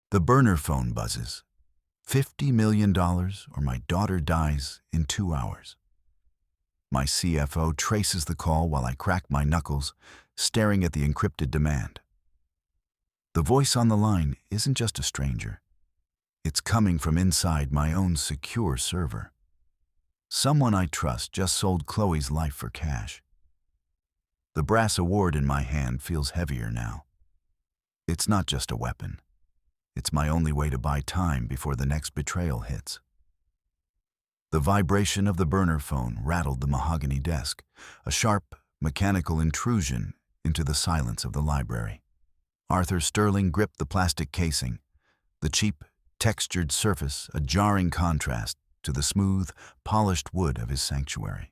The burner phone buzzes. $50 million or my daughter dies in 2 hours. My CFO traces the call while I crack my knuckles, staring at the encrypted demand. The voice on the line isn't just a stranger. It's coming from inside my own secure server. Someone I trust just sold Chloe's life for cash. The brass award in my hand feels heavier now. It's not just a weapon. It's my only way to buy time before the next betrayal hits. The vibration of the burner phone rattled the mahogany desk, a sharp, mechanical intrusion into the silence of the library. Arthur Sterling gripped the plastic casing, the cheap, textured surface a jarring contrast to the smooth, polished wood of his sanctuary.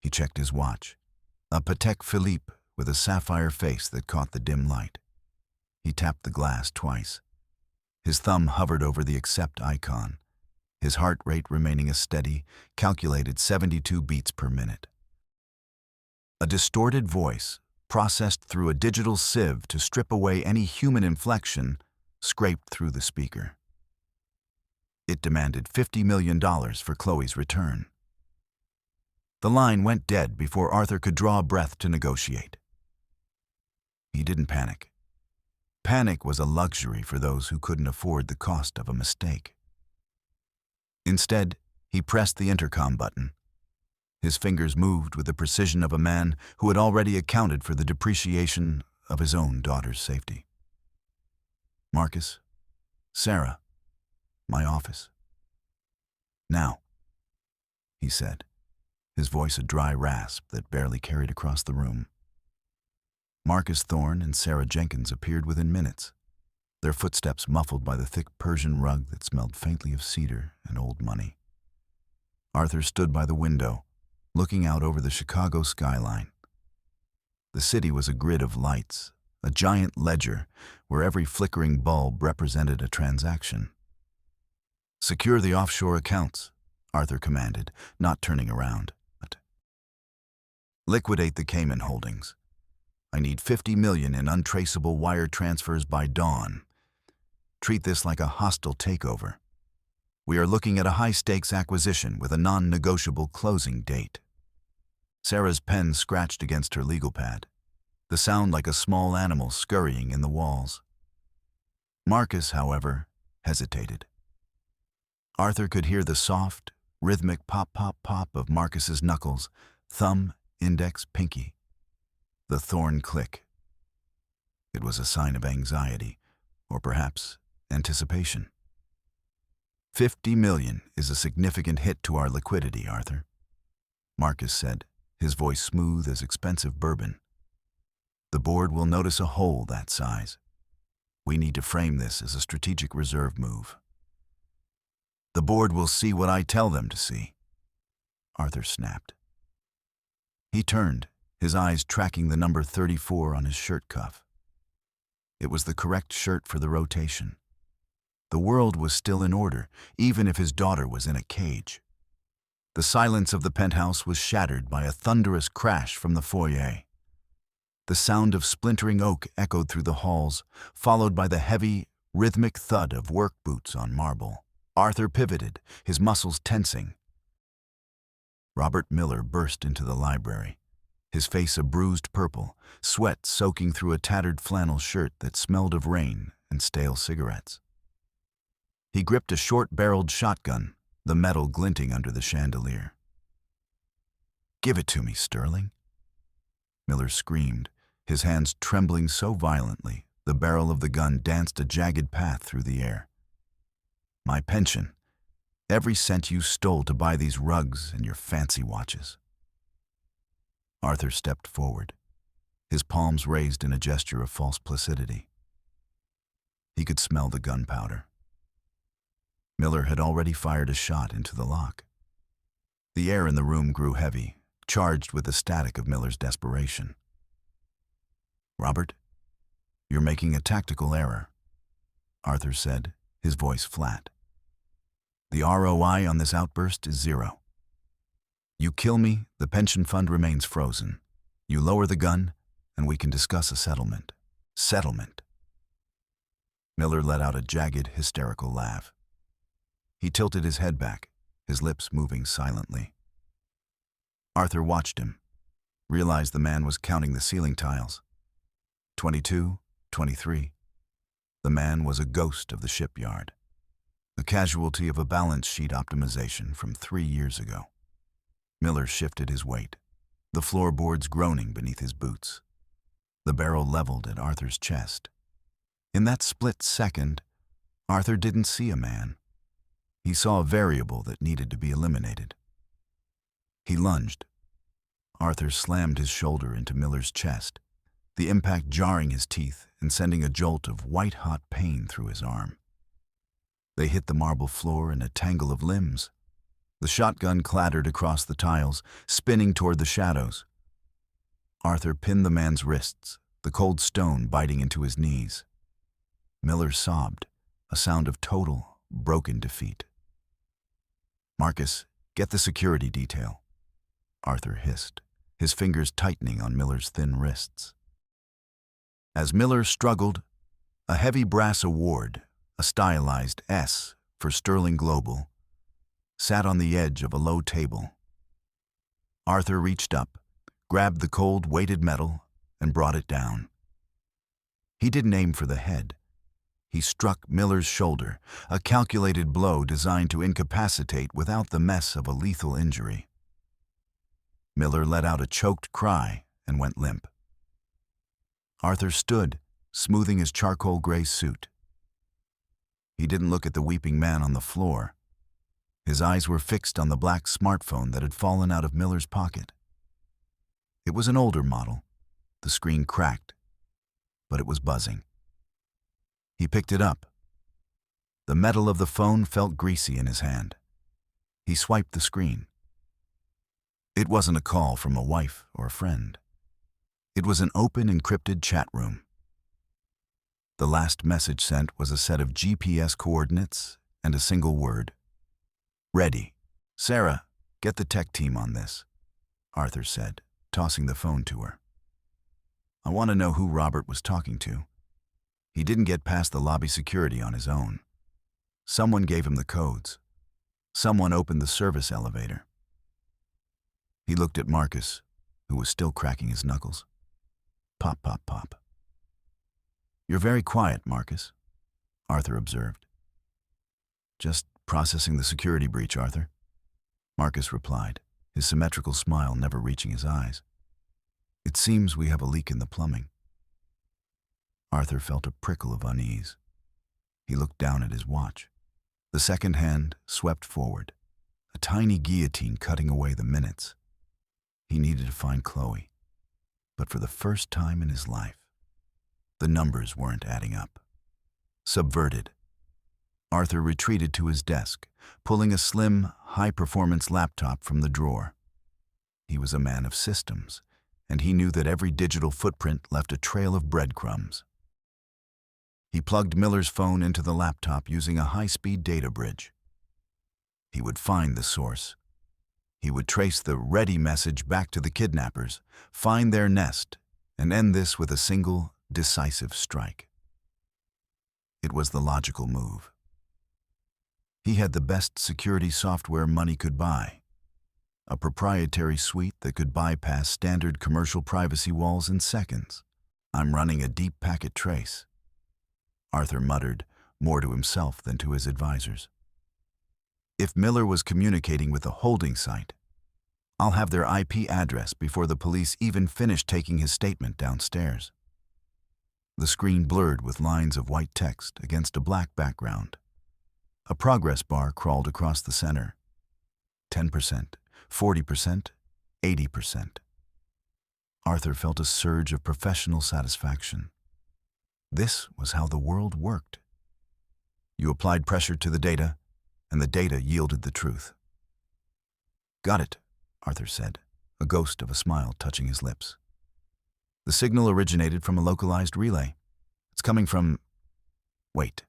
He checked his watch, a Patek Philippe with a sapphire face that caught the dim light. He tapped the glass twice. His thumb hovered over the accept icon, his heart rate remaining a steady, calculated 72 beats per minute. A distorted voice, processed through a digital sieve to strip away any human inflection, scraped through the speaker. It demanded $50 million for Chloe's return. The line went dead before Arthur could draw a breath to negotiate. He didn't panic. Panic was a luxury for those who couldn't afford the cost of a mistake. Instead, he pressed the intercom button. His fingers moved with the precision of a man who had already accounted for the depreciation of his own daughter's safety. "Marcus, Sarah, my office." "Now," he said, his voice a dry rasp that barely carried across the room. Marcus Thorne and Sarah Jenkins appeared within minutes, their footsteps muffled by the thick Persian rug that smelled faintly of cedar and old money. Arthur stood by the window, looking out over the Chicago skyline. The city was a grid of lights, a giant ledger where every flickering bulb represented a transaction. "Secure the offshore accounts," Arthur commanded, not turning around. "Liquidate the Cayman holdings. I need $50 million in untraceable wire transfers by dawn. Treat this like a hostile takeover. We are looking at a high-stakes acquisition with a non-negotiable closing date." Sarah's pen scratched against her legal pad, the sound like a small animal scurrying in the walls. Marcus, however, hesitated. Arthur could hear the soft, rhythmic pop-pop-pop of Marcus's knuckles, thumb, index, pinky. The thorn click. It was a sign of anxiety, or perhaps anticipation. $50 million is a significant hit to our liquidity, Arthur," Marcus said, his voice smooth as expensive bourbon. "The board will notice a hole that size. We need to frame this as a strategic reserve move." "The board will see what I tell them to see," Arthur snapped. He turned, his eyes tracking the number 34 on his shirt cuff. It was the correct shirt for the rotation. The world was still in order, even if his daughter was in a cage. The silence of the penthouse was shattered by a thunderous crash from the foyer. The sound of splintering oak echoed through the halls, followed by the heavy, rhythmic thud of work boots on marble. Arthur pivoted, his muscles tensing. Robert Miller burst into the library, his face a bruised purple, sweat soaking through a tattered flannel shirt that smelled of rain and stale cigarettes. He gripped a short-barreled shotgun, the metal glinting under the chandelier. "Give it to me, Sterling," Miller screamed, his hands trembling so violently the barrel of the gun danced a jagged path through the air. "My pension, every cent you stole to buy these rugs and your fancy watches." Arthur stepped forward, his palms raised in a gesture of false placidity. He could smell the gunpowder. Miller had already fired a shot into the lock. The air in the room grew heavy, charged with the static of Miller's desperation. "Robert, you're making a tactical error," Arthur said, his voice flat. "The ROI on this outburst is 0. You kill me, the pension fund remains frozen. You lower the gun, and we can discuss a settlement." "Settlement?" Miller let out a jagged, hysterical laugh. He tilted his head back, his lips moving silently. Arthur watched him, realized the man was counting the ceiling tiles. 22, 23. The man was a ghost of the shipyard, a casualty of a balance sheet optimization from 3 years ago. Miller shifted his weight, the floorboards groaning beneath his boots, the barrel leveled at Arthur's chest. In that split second, Arthur didn't see a man. He saw a variable that needed to be eliminated. He lunged. Arthur slammed his shoulder into Miller's chest, the impact jarring his teeth and sending a jolt of white-hot pain through his arm. They hit the marble floor in a tangle of limbs. The shotgun clattered across the tiles, spinning toward the shadows. Arthur pinned the man's wrists, the cold stone biting into his knees. Miller sobbed, a sound of total, broken defeat. "Marcus, get the security detail," Arthur hissed, his fingers tightening on Miller's thin wrists. As Miller struggled, a heavy brass award, a stylized S for Sterling Global, sat on the edge of a low table. Arthur reached up, grabbed the cold, weighted metal, and brought it down. He didn't aim for the head. He struck Miller's shoulder, a calculated blow designed to incapacitate without the mess of a lethal injury. Miller let out a choked cry and went limp. Arthur stood, smoothing his charcoal gray suit. He didn't look at the weeping man on the floor. His eyes were fixed on the black smartphone that had fallen out of Miller's pocket. It was an older model. The screen cracked, but it was buzzing. He picked it up. The metal of the phone felt greasy in his hand. He swiped the screen. It wasn't a call from a wife or a friend. It was an open, encrypted chat room. The last message sent was a set of GPS coordinates and a single word. "Ready. Sarah, get the tech team on this," Arthur said, tossing the phone to her. "I want to know who Robert was talking to. He didn't get past the lobby security on his own. Someone gave him the codes. Someone opened the service elevator." He looked at Marcus, who was still cracking his knuckles. Pop, pop, pop. "You're very quiet, Marcus," Arthur observed. "Just processing the security breach, Arthur," Marcus replied, his symmetrical smile never reaching his eyes. "It seems we have a leak in the plumbing." Arthur felt a prickle of unease. He looked down at his watch. The second hand swept forward, a tiny guillotine cutting away the minutes. He needed to find Chloe, but for the first time in his life, the numbers weren't adding up. Subverted, Arthur retreated to his desk, pulling a slim, high-performance laptop from the drawer. He was a man of systems, and he knew that every digital footprint left a trail of breadcrumbs. He plugged Miller's phone into the laptop using a high-speed data bridge. He would find the source. He would trace the ready message back to the kidnappers, find their nest, and end this with a single, decisive strike. It was the logical move. He had the best security software money could buy, a proprietary suite that could bypass standard commercial privacy walls in seconds. "I'm running a deep packet trace," Arthur muttered, more to himself than to his advisors. "If Miller was communicating with a holding site, I'll have their IP address before the police even finish taking his statement downstairs." The screen blurred with lines of white text against a black background. A progress bar crawled across the center. 10%, 40%, 80%. Arthur felt a surge of professional satisfaction. This was how the world worked. You applied pressure to the data, and the data yielded the truth. "Got it," Arthur said, a ghost of a smile touching his lips. "The signal originated from a localized relay. It's coming from... Wait."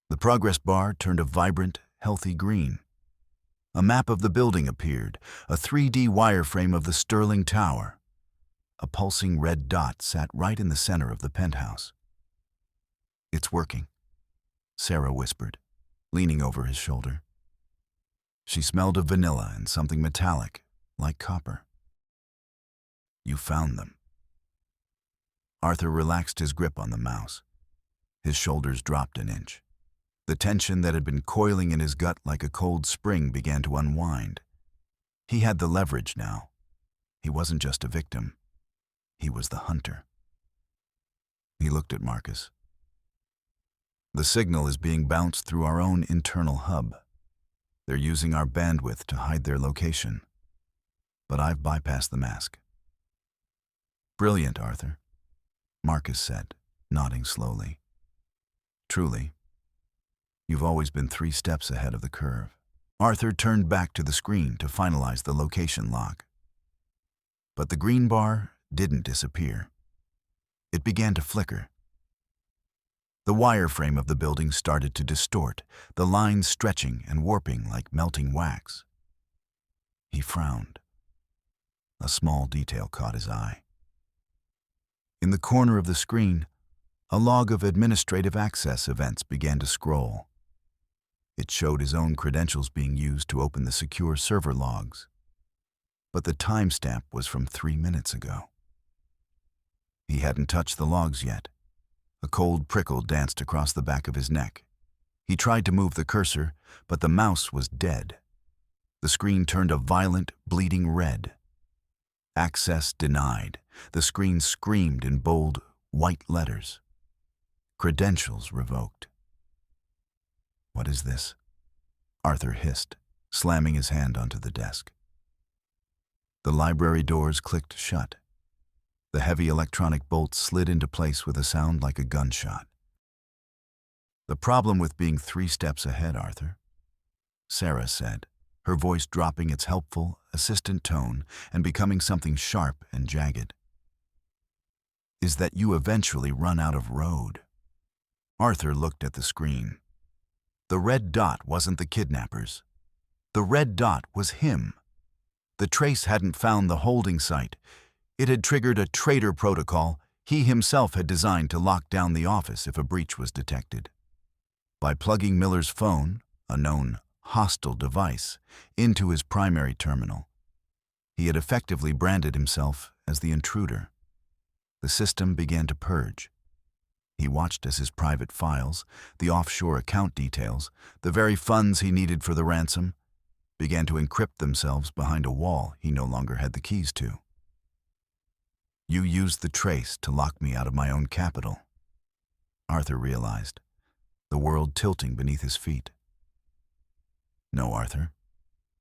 The progress bar turned a vibrant, healthy green. A map of the building appeared, a 3D wireframe of the Sterling Tower. A pulsing red dot sat right in the center of the penthouse. It's working, Sarah whispered, leaning over his shoulder. She smelled of vanilla and something metallic, like copper. You found them. Arthur relaxed his grip on the mouse. His shoulders dropped an inch. The tension that had been coiling in his gut like a cold spring began to unwind. He had the leverage now. He wasn't just a victim. He was the hunter. He looked at Marcus. The signal is being bounced through our own internal hub. They're using our bandwidth to hide their location. But I've bypassed the mask. Brilliant, Arthur, Marcus said, nodding slowly. Truly, you've always been 3 steps ahead of the curve. Arthur turned back to the screen to finalize the location lock. But the green bar didn't disappear. It began to flicker. The wireframe of the building started to distort, the lines stretching and warping like melting wax. He frowned. A small detail caught his eye. In the corner of the screen, a log of administrative access events began to scroll. It showed his own credentials being used to open the secure server logs. But the timestamp was from 3 minutes ago. He hadn't touched the logs yet. A cold prickle danced across the back of his neck. He tried to move the cursor, but the mouse was dead. The screen turned a violent, bleeding red. Access denied. The screen screamed in bold, white letters. Credentials revoked. What is this? Arthur hissed, slamming his hand onto the desk. The library doors clicked shut. The heavy electronic bolts slid into place with a sound like a gunshot. The problem with being 3 steps ahead, Arthur, Sarah said, her voice dropping its helpful, assistant tone and becoming something sharp and jagged, is that you eventually run out of road. Arthur looked at the screen. The red dot wasn't the kidnappers. The red dot was him. The trace hadn't found the holding site. It had triggered a traitor protocol he himself had designed to lock down the office if a breach was detected. By plugging Miller's phone, a known hostile device, into his primary terminal, he had effectively branded himself as the intruder. The system began to purge. He watched as his private files, the offshore account details, the very funds he needed for the ransom, began to encrypt themselves behind a wall he no longer had the keys to. You used the trace to lock me out of my own capital, Arthur realized, the world tilting beneath his feet. No, Arthur,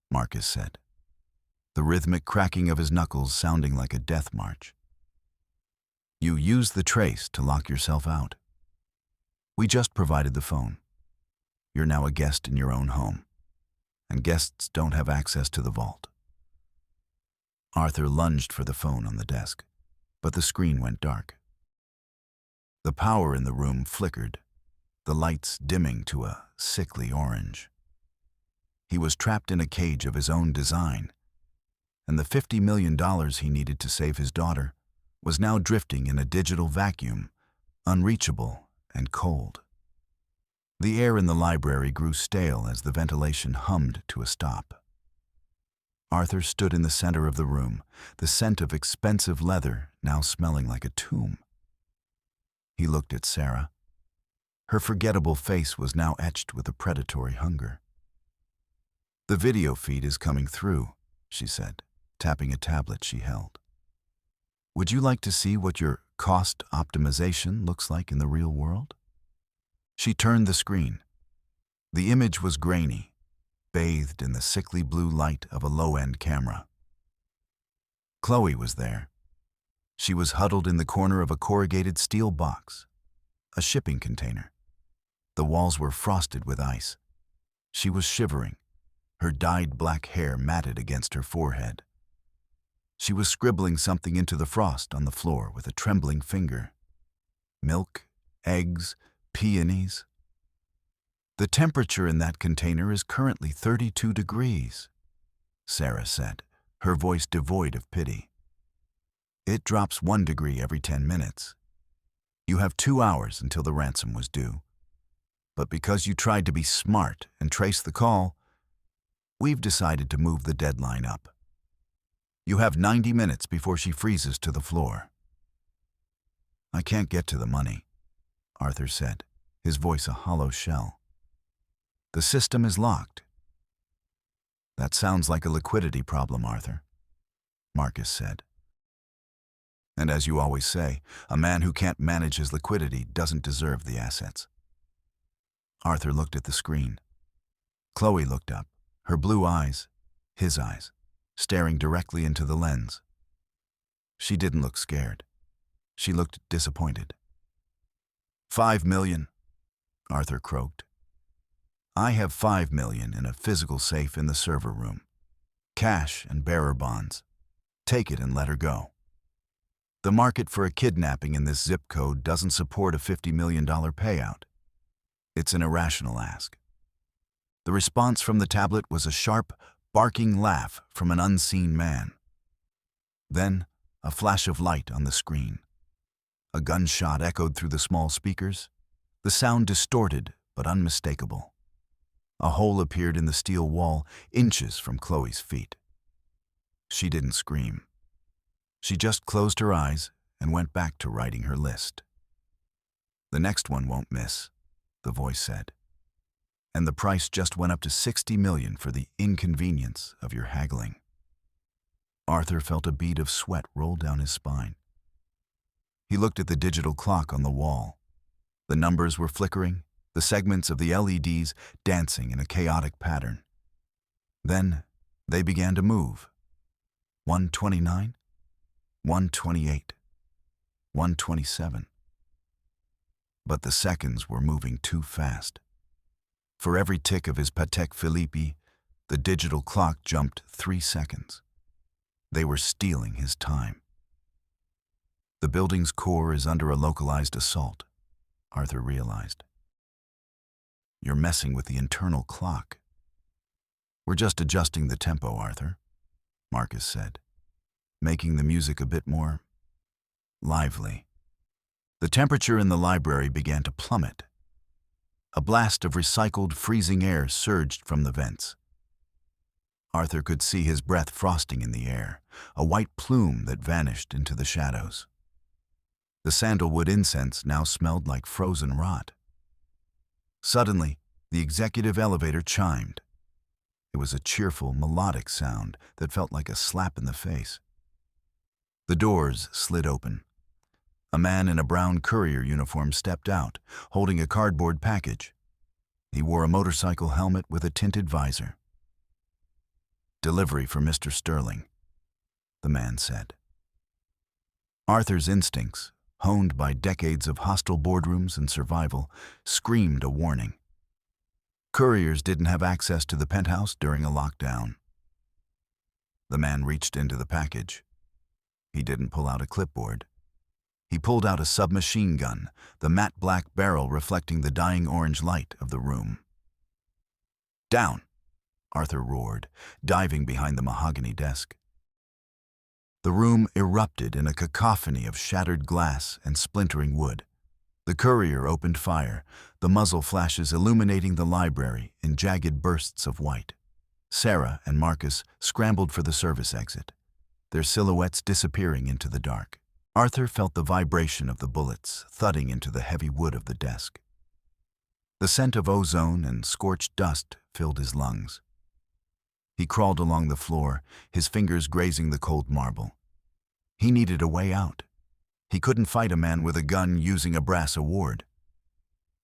Marcus said, the rhythmic cracking of his knuckles sounding like a death march. You used the trace to lock yourself out. We just provided the phone. You're now a guest in your own home, and guests don't have access to the vault. Arthur lunged for the phone on the desk, but the screen went dark. The power in the room flickered, the lights dimming to a sickly orange. He was trapped in a cage of his own design, and the $50 million he needed to save his daughter was now drifting in a digital vacuum, unreachable and cold. The air in the library grew stale as the ventilation hummed to a stop. Arthur stood in the center of the room, the scent of expensive leather now smelling like a tomb. He looked at Sarah. Her forgettable face was now etched with a predatory hunger. The video feed is coming through, she said, tapping a tablet she held. Would you like to see what your cost optimization looks like in the real world? She turned the screen. The image was grainy, bathed in the sickly blue light of a low-end camera. Chloe was there. She was huddled in the corner of a corrugated steel box, a shipping container. The walls were frosted with ice. She was shivering, her dyed black hair matted against her forehead. She was scribbling something into the frost on the floor with a trembling finger. Milk, eggs, peonies. The temperature in that container is currently 32 degrees, Sarah said, her voice devoid of pity. It drops 1 degree every 10 minutes. You have 2 hours until the ransom was due. But because you tried to be smart and trace the call, we've decided to move the deadline up. You have 90 minutes before she freezes to the floor." "I can't get to the money," Arthur said, his voice a hollow shell. "The system is locked." "That sounds like a liquidity problem, Arthur," Marcus said. "And as you always say, a man who can't manage his liquidity doesn't deserve the assets." Arthur looked at the screen. Chloe looked up, her blue eyes, his eyes, staring directly into the lens. She didn't look scared. She looked disappointed. "5 million, Arthur croaked. "I have 5 million in a physical safe in the server room. Cash and bearer bonds. Take it and let her go. The market for a kidnapping in this zip code doesn't support a $50 million payout. It's an irrational ask." The response from the tablet was a sharp, barking laugh from an unseen man. Then, a flash of light on the screen. A gunshot echoed through the small speakers, the sound distorted but unmistakable. A hole appeared in the steel wall, inches from Chloe's feet. She didn't scream. She just closed her eyes and went back to writing her list. "The next one won't miss," the voice said. "And the price just went up to 60 million for the inconvenience of your haggling." Arthur felt a bead of sweat roll down his spine. He looked at the digital clock on the wall. The numbers were flickering, the segments of the LEDs dancing in a chaotic pattern. Then they began to move. 1:29, 1:28, 1:27. But the seconds were moving too fast. For every tick of his Patek Philippe, the digital clock jumped 3 seconds. They were stealing his time. The building's core is under a localized assault, Arthur realized. "You're messing with the internal clock." "We're just adjusting the tempo, Arthur," Marcus said, "making the music a bit more lively." The temperature in the library began to plummet. A blast of recycled, freezing air surged from the vents. Arthur could see his breath frosting in the air, a white plume that vanished into the shadows. The sandalwood incense now smelled like frozen rot. Suddenly, the executive elevator chimed. It was a cheerful, melodic sound that felt like a slap in the face. The doors slid open. A man in a brown courier uniform stepped out, holding a cardboard package. He wore a motorcycle helmet with a tinted visor. "Delivery for Mr. Sterling," the man said. Arthur's instincts, honed by decades of hostile boardrooms and survival, screamed a warning. Couriers didn't have access to the penthouse during a lockdown. The man reached into the package. He didn't pull out a clipboard. He pulled out a submachine gun, the matte black barrel reflecting the dying orange light of the room. "Down!" Arthur roared, diving behind the mahogany desk. The room erupted in a cacophony of shattered glass and splintering wood. The courier opened fire, the muzzle flashes illuminating the library in jagged bursts of white. Sarah and Marcus scrambled for the service exit, their silhouettes disappearing into the dark. Arthur felt the vibration of the bullets thudding into the heavy wood of the desk. The scent of ozone and scorched dust filled his lungs. He crawled along the floor, his fingers grazing the cold marble. He needed a way out. He couldn't fight a man with a gun using a brass award.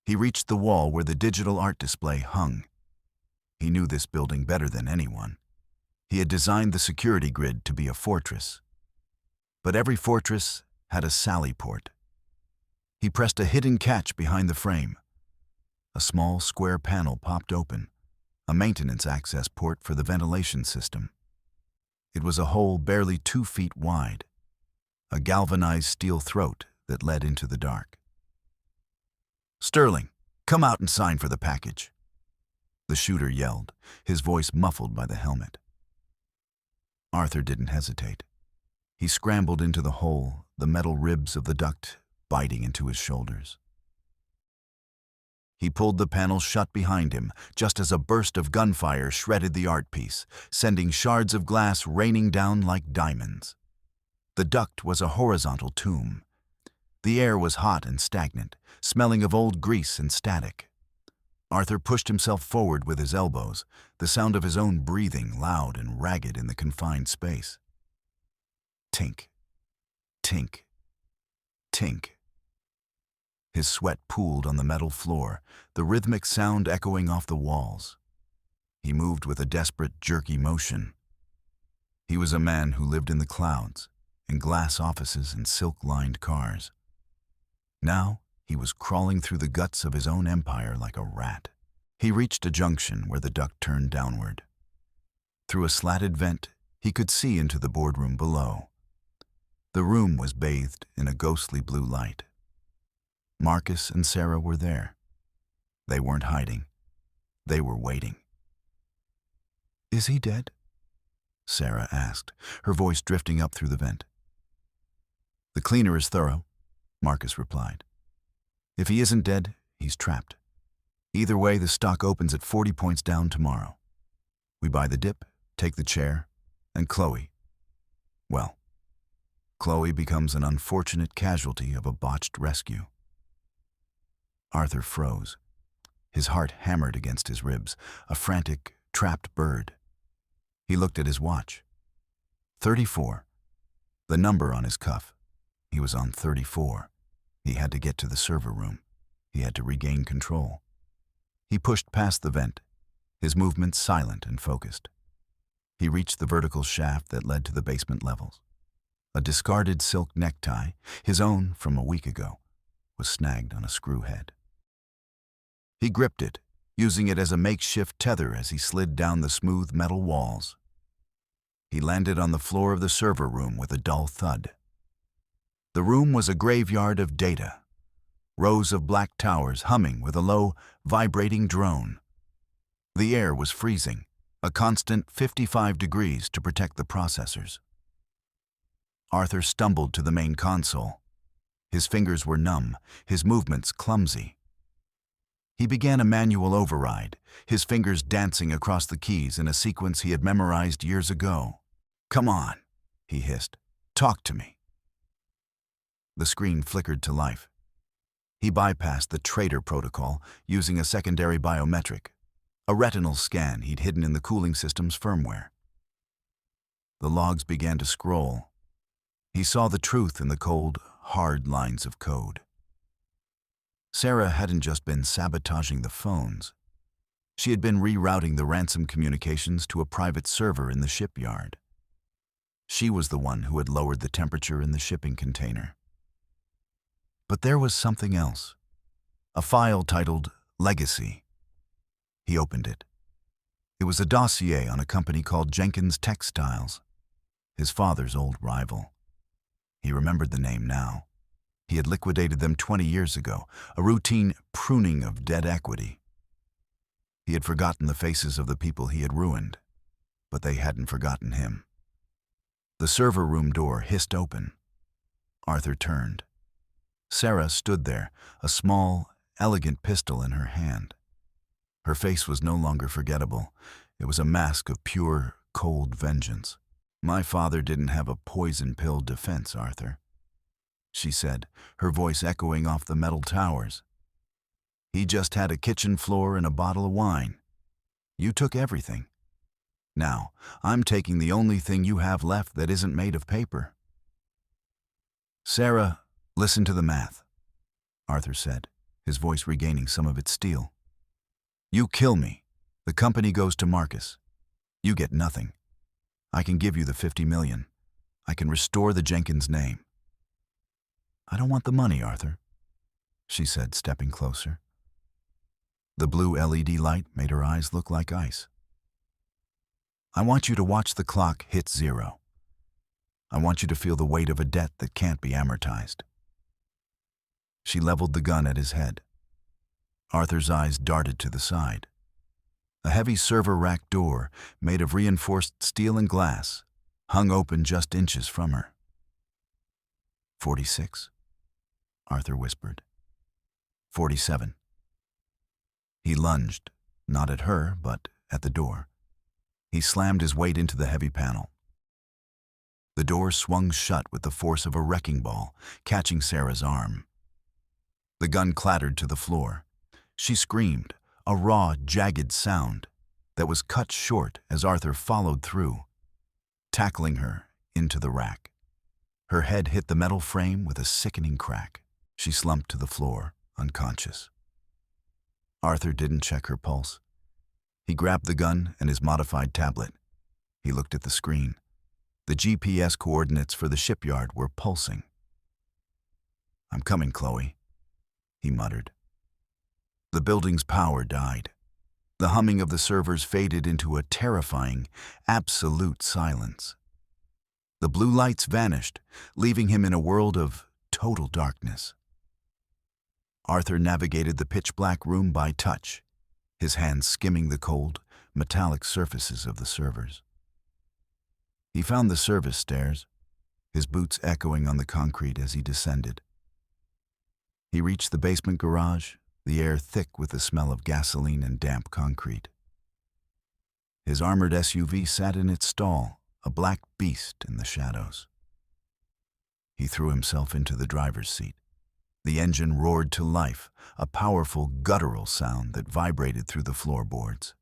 He reached the wall where the digital art display hung. He knew this building better than anyone. He had designed the security grid to be a fortress. But every fortress had a sally port. He pressed a hidden catch behind the frame. A small square panel popped open, a maintenance access port for the ventilation system. It was a hole barely 2 feet wide, a galvanized steel throat that led into the dark. "Sterling, come out and sign for the package," the shooter yelled, his voice muffled by the helmet. Arthur didn't hesitate. He scrambled into the hole, the metal ribs of the duct biting into his shoulders. He pulled the panel shut behind him, just as a burst of gunfire shredded the art piece, sending shards of glass raining down like diamonds. The duct was a horizontal tomb. The air was hot and stagnant, smelling of old grease and static. Arthur pushed himself forward with his elbows, the sound of his own breathing loud and ragged in the confined space. Tink, tink, tink. His sweat pooled on the metal floor, the rhythmic sound echoing off the walls. He moved with a desperate, jerky motion. He was a man who lived in the clouds, in glass offices and silk-lined cars. Now, he was crawling through the guts of his own empire like a rat. He reached a junction where the duct turned downward. Through a slatted vent, he could see into the boardroom below. The room was bathed in a ghostly blue light. Marcus and Sarah were there. They weren't hiding. They were waiting. "Is he dead?" Sarah asked, her voice drifting up through the vent. "The cleaner is thorough," Marcus replied. "If he isn't dead, he's trapped. Either way, the stock opens at 40 points down tomorrow. We buy the dip, take the chair, and Chloe. Well, Chloe becomes an unfortunate casualty of a botched rescue." Arthur froze. His heart hammered against his ribs, a frantic, trapped bird. He looked at his watch. 34. The number on his cuff. He was on 34. He had to get to the server room. He had to regain control. He pushed past the vent, his movements silent and focused. He reached the vertical shaft that led to the basement levels. A discarded silk necktie, his own from a week ago, was snagged on a screw head. He gripped it, using it as a makeshift tether as he slid down the smooth metal walls. He landed on the floor of the server room with a dull thud. The room was a graveyard of data, rows of black towers humming with a low, vibrating drone. The air was freezing, a constant 55 degrees to protect the processors. Arthur stumbled to the main console. His fingers were numb, his movements clumsy. He began a manual override, his fingers dancing across the keys in a sequence he had memorized years ago. "Come on," he hissed. "Talk to me." The screen flickered to life. He bypassed the traitor protocol using a secondary biometric, a retinal scan he'd hidden in the cooling system's firmware. The logs began to scroll. He saw the truth in the cold, hard lines of code. Sarah hadn't just been sabotaging the phones. She had been rerouting the ransom communications to a private server in the shipyard. She was the one who had lowered the temperature in the shipping container. But there was something else. A file titled Legacy. He opened it. It was a dossier on a company called Jenkins Textiles, his father's old rival. He remembered the name now. He had liquidated them 20 years ago, a routine pruning of dead equity. He had forgotten the faces of the people he had ruined, but they hadn't forgotten him. The server room door hissed open. Arthur turned. Sarah stood there, a small, elegant pistol in her hand. Her face was no longer forgettable. It was a mask of pure, cold vengeance. "My father didn't have a poison pill defense, Arthur," she said, her voice echoing off the metal towers. "He just had a kitchen floor and a bottle of wine. You took everything. Now, I'm taking the only thing you have left that isn't made of paper." "Sarah, listen to the math," Arthur said, his voice regaining some of its steel. "You kill me. The company goes to Marcus. You get nothing. I can give you the 50 million. I can restore the Jenkins name." "I don't want the money, Arthur," she said, stepping closer. The blue LED light made her eyes look like ice. "I want you to watch the clock hit 0. I want you to feel the weight of a debt that can't be amortized." She leveled the gun at his head. Arthur's eyes darted to the side. A heavy server rack door, made of reinforced steel and glass, hung open just inches from her. 46. Arthur whispered. 47. He lunged, not at her, but at the door. He slammed his weight into the heavy panel. The door swung shut with the force of a wrecking ball, catching Sarah's arm. The gun clattered to the floor. She screamed, a raw, jagged sound that was cut short as Arthur followed through, tackling her into the rack. Her head hit the metal frame with a sickening crack. She slumped to the floor, unconscious. Arthur didn't check her pulse. He grabbed the gun and his modified tablet. He looked at the screen. The GPS coordinates for the shipyard were pulsing. "I'm coming, Chloe," he muttered. The building's power died. The humming of the servers faded into a terrifying, absolute silence. The blue lights vanished, leaving him in a world of total darkness. Arthur navigated the pitch-black room by touch, his hands skimming the cold, metallic surfaces of the servers. He found the service stairs, his boots echoing on the concrete as he descended. He reached the basement garage, the air thick with the smell of gasoline and damp concrete. His armored SUV sat in its stall, a black beast in the shadows. He threw himself into the driver's seat. The engine roared to life, a powerful guttural sound that vibrated through the floorboards.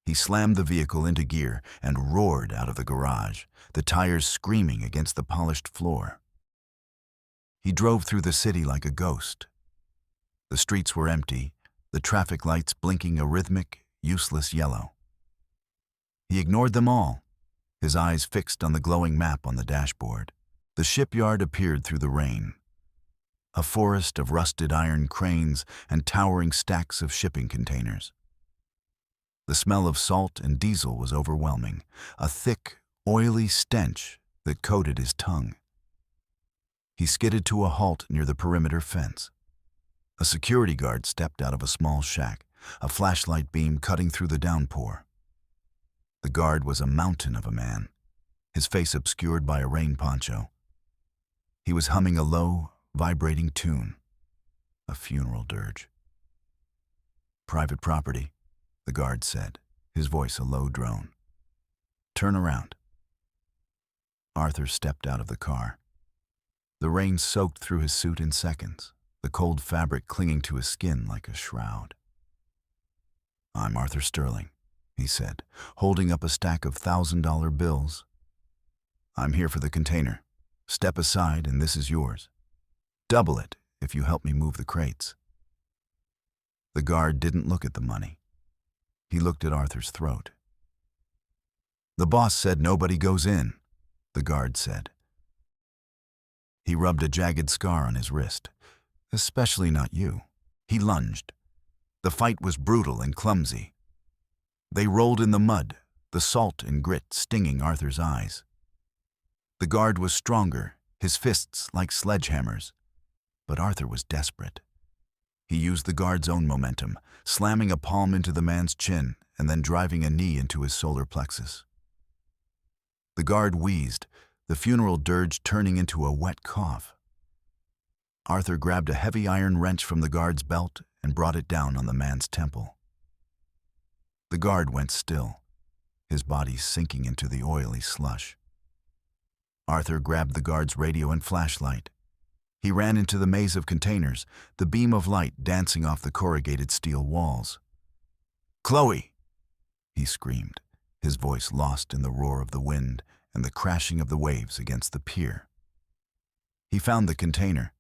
He slammed the vehicle into gear and roared out of the garage, the tires screaming against the polished floor. He drove through the city like a ghost. The streets were empty, the traffic lights blinking a rhythmic, useless yellow. He ignored them all, his eyes fixed on the glowing map on the dashboard. The shipyard appeared through the rain. A forest of rusted iron cranes and towering stacks of shipping containers. The smell of salt and diesel was overwhelming, a thick, oily stench that coated his tongue. He skidded to a halt near the perimeter fence. A security guard stepped out of a small shack, a flashlight beam cutting through the downpour. The guard was a mountain of a man, his face obscured by a rain poncho. He was humming a low, vibrating tune, a funeral dirge. "Private property," the guard said, his voice a low drone. "Turn around." Arthur stepped out of the car. The rain soaked through his suit in seconds, the cold fabric clinging to his skin like a shroud. "I'm Arthur Sterling," he said, holding up a stack of $1,000 bills. "I'm here for the container. Step aside and this is yours. Double it if you help me move the crates." The guard didn't look at the money. He looked at Arthur's throat. "The boss said nobody goes in," the guard said. He rubbed a jagged scar on his wrist. "Especially not you." He lunged. The fight was brutal and clumsy. They rolled in the mud, the salt and grit stinging Arthur's eyes. The guard was stronger, his fists like sledgehammers. But Arthur was desperate. He used the guard's own momentum, slamming a palm into the man's chin and then driving a knee into his solar plexus. The guard wheezed, the funeral dirge turning into a wet cough. Arthur grabbed a heavy iron wrench from the guard's belt and brought it down on the man's temple. The guard went still, his body sinking into the oily slush. Arthur grabbed the guard's radio and flashlight. He ran into the maze of containers, the beam of light dancing off the corrugated steel walls. "Chloe!" he screamed, his voice lost in the roar of the wind and the crashing of the waves against the pier. He found the container.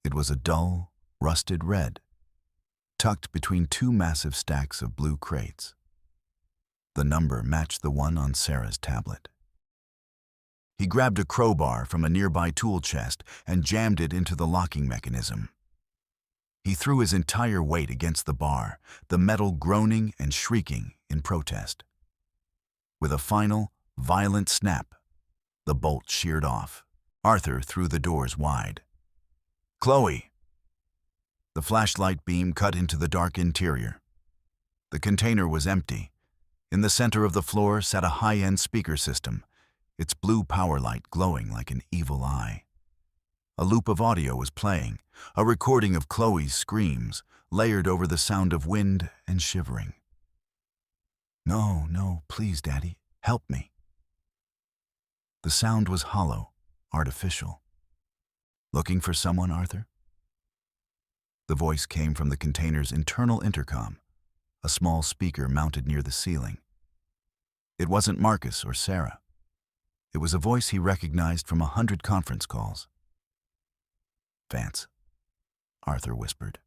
It was a dull, rusted red, tucked between two massive stacks of blue crates. The number matched the one on Sarah's tablet. He grabbed a crowbar from a nearby tool chest and jammed it into the locking mechanism. He threw his entire weight against the bar, the metal groaning and shrieking in protest. With a final, violent snap, the bolt sheared off. Arthur threw the doors wide. "Chloe!" The flashlight beam cut into the dark interior. The container was empty. In the center of the floor sat a high-end speaker system, its blue power light glowing like an evil eye. A loop of audio was playing, a recording of Chloe's screams, layered over the sound of wind and shivering. "No, no, please, Daddy, help me." The sound was hollow, artificial. "Looking for someone, Arthur?" The voice came from the container's internal intercom, a small speaker mounted near the ceiling. It wasn't Marcus or Sarah. It was a voice he recognized from 100 conference calls. "Vance," Arthur whispered.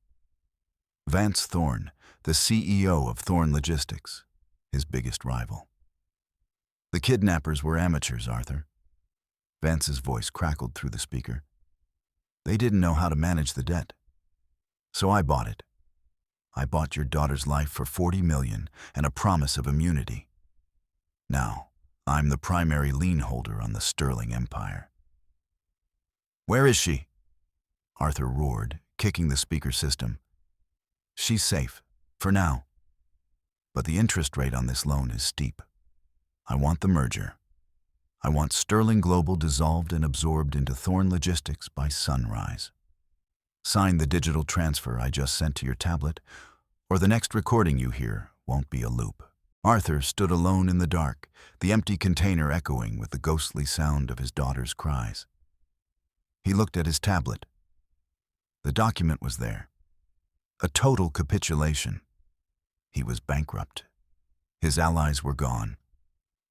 Vance Thorne, the CEO of Thorne Logistics, his biggest rival. "The kidnappers were amateurs, Arthur." Vance's voice crackled through the speaker. "They didn't know how to manage the debt. So I bought it. I bought your daughter's life for $40 million and a promise of immunity. Now, I'm the primary lien holder on the Sterling Empire." "Where is she?" Arthur roared, kicking the speaker system. "She's safe, for now. But the interest rate on this loan is steep. I want the merger. I want Sterling Global dissolved and absorbed into Thorne Logistics by sunrise. Sign the digital transfer I just sent to your tablet, or the next recording you hear won't be a loop." Arthur stood alone in the dark, the empty container echoing with the ghostly sound of his daughter's cries. He looked at his tablet. The document was there. A total capitulation. He was bankrupt. His allies were gone.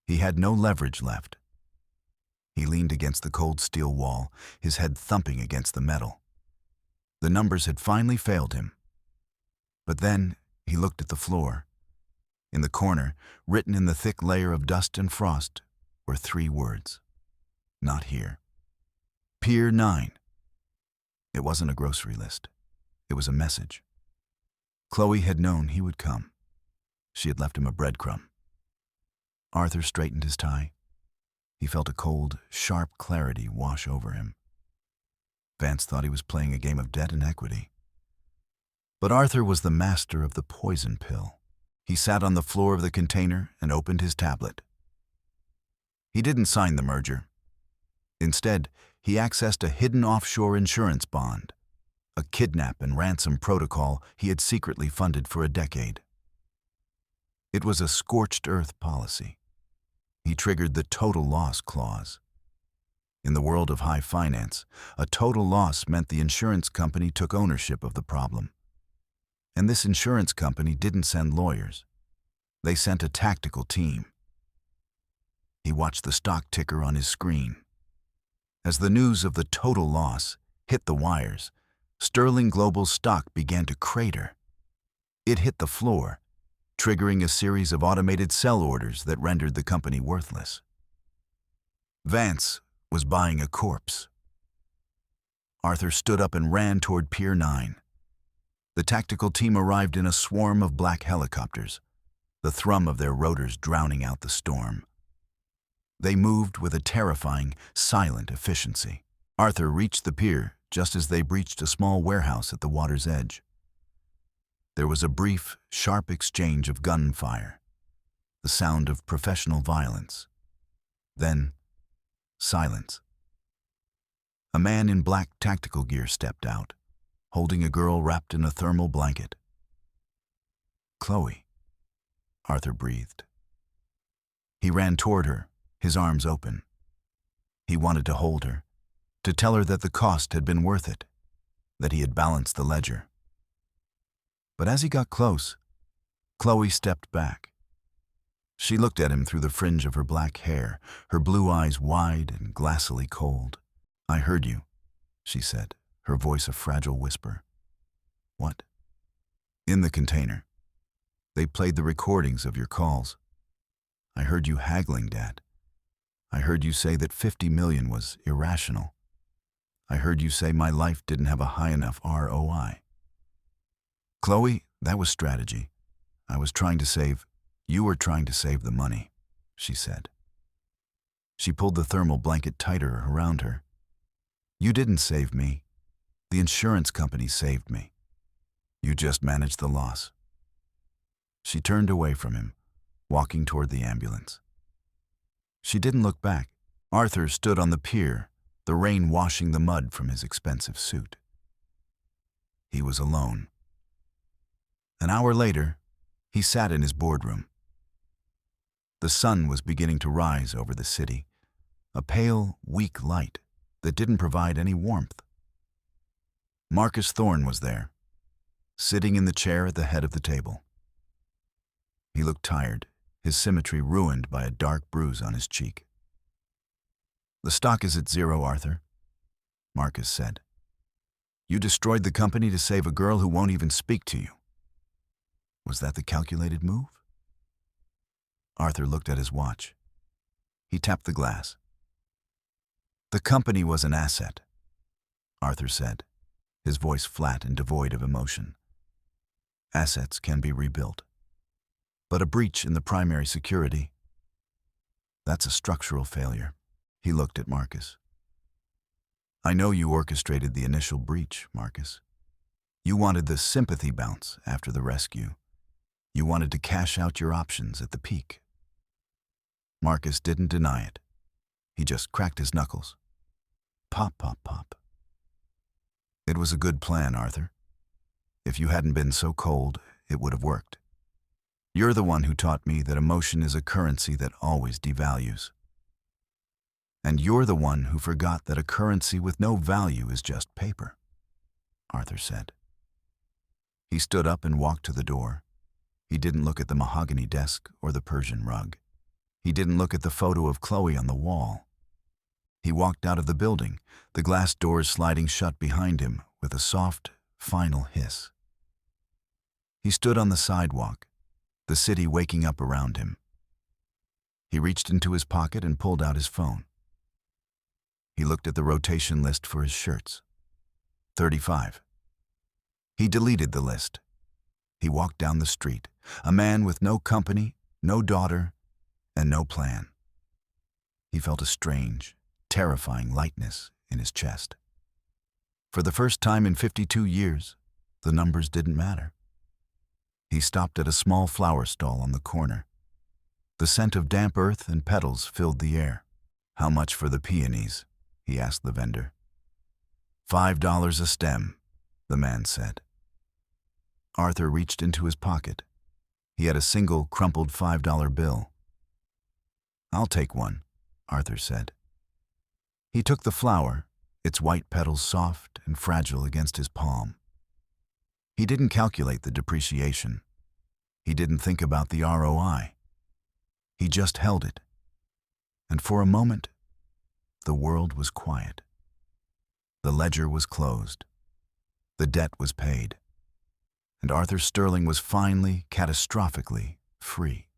He had no leverage left. He leaned against the cold steel wall, his head thumping against the metal. The numbers had finally failed him. But then he looked at the floor. In the corner, written in the thick layer of dust and frost, were 3 words. "Not here." Pier 9. It wasn't a grocery list. It was a message. Chloe had known he would come. She had left him a breadcrumb. Arthur straightened his tie. He felt a cold, sharp clarity wash over him. Vance thought he was playing a game of debt and equity. But Arthur was the master of the poison pill. He sat on the floor of the container and opened his tablet. He didn't sign the merger. Instead, he accessed a hidden offshore insurance bond, a kidnap and ransom protocol he had secretly funded for a decade. It was a scorched earth policy. He triggered the total loss clause. In the world of high finance, a total loss meant the insurance company took ownership of the problem. And this insurance company didn't send lawyers. They sent a tactical team. He watched the stock ticker on his screen. As the news of the total loss hit the wires, Sterling Global's stock began to crater. It hit the floor, triggering a series of automated sell orders that rendered the company worthless. Vance was buying a corpse. Arthur stood up and ran toward Pier 9. The tactical team arrived in a swarm of black helicopters, the thrum of their rotors drowning out the storm. They moved with a terrifying, silent efficiency. Arthur reached the pier just as they breached a small warehouse at the water's edge. There was a brief, sharp exchange of gunfire, the sound of professional violence. Then, silence. A man in black tactical gear stepped out, holding a girl wrapped in a thermal blanket. "Chloe," Arthur breathed. He ran toward her, his arms open. He wanted to hold her, to tell her that the cost had been worth it, that he had balanced the ledger. But as he got close, Chloe stepped back. She looked at him through the fringe of her black hair, her blue eyes wide and glassily cold. "I heard you," she said, her voice a fragile whisper. "What?" "In the container. They played the recordings of your calls. I heard you haggling, Dad. I heard you say that 50 million was irrational. I heard you say my life didn't have a high enough ROI. Chloe, that was strategy. You were trying to save the money," she said. She pulled the thermal blanket tighter around her. "You didn't save me. The insurance company saved me. You just managed the loss." She turned away from him, walking toward the ambulance. She didn't look back. Arthur stood on the pier, the rain washing the mud from his expensive suit. He was alone. An hour later, he sat in his boardroom. The sun was beginning to rise over the city, a pale, weak light that didn't provide any warmth. Marcus Thorne was there, sitting in the chair at the head of the table. He looked tired, his symmetry ruined by a dark bruise on his cheek. "The stock is at zero, Arthur," Marcus said. "You destroyed the company to save a girl who won't even speak to you. Was that the calculated move?" Arthur looked at his watch. He tapped the glass. "The company was an asset," Arthur said, his voice flat and devoid of emotion. "Assets can be rebuilt. But a breach in the primary security, that's a structural failure." He looked at Marcus. "I know you orchestrated the initial breach, Marcus. You wanted the sympathy bounce after the rescue. You wanted to cash out your options at the peak." Marcus didn't deny it. He just cracked his knuckles. Pop, pop, pop. "It was a good plan, Arthur. If you hadn't been so cold, it would have worked. You're the one who taught me that emotion is a currency that always devalues. And you're the one who forgot that a currency with no value is just paper," Arthur said. He stood up and walked to the door. He didn't look at the mahogany desk or the Persian rug. He didn't look at the photo of Chloe on the wall. He walked out of the building, the glass doors sliding shut behind him with a soft, final hiss. He stood on the sidewalk, the city waking up around him. He reached into his pocket and pulled out his phone. He looked at the rotation list for his shirts. 35. He deleted the list. He walked down the street, a man with no company, no daughter, and no plan. He felt a strange, terrifying lightness in his chest. For the first time in 52 years, the numbers didn't matter. He stopped at a small flower stall on the corner. The scent of damp earth and petals filled the air. "How much for the peonies?" he asked the vendor. $5 a stem," the man said. Arthur reached into his pocket. He had a single, crumpled $5 bill. "I'll take one," Arthur said. He took the flower, its white petals soft and fragile against his palm. He didn't calculate the depreciation. He didn't think about the ROI. He just held it. And for a moment, the world was quiet. The ledger was closed. The debt was paid. And Arthur Sterling was finally, catastrophically free.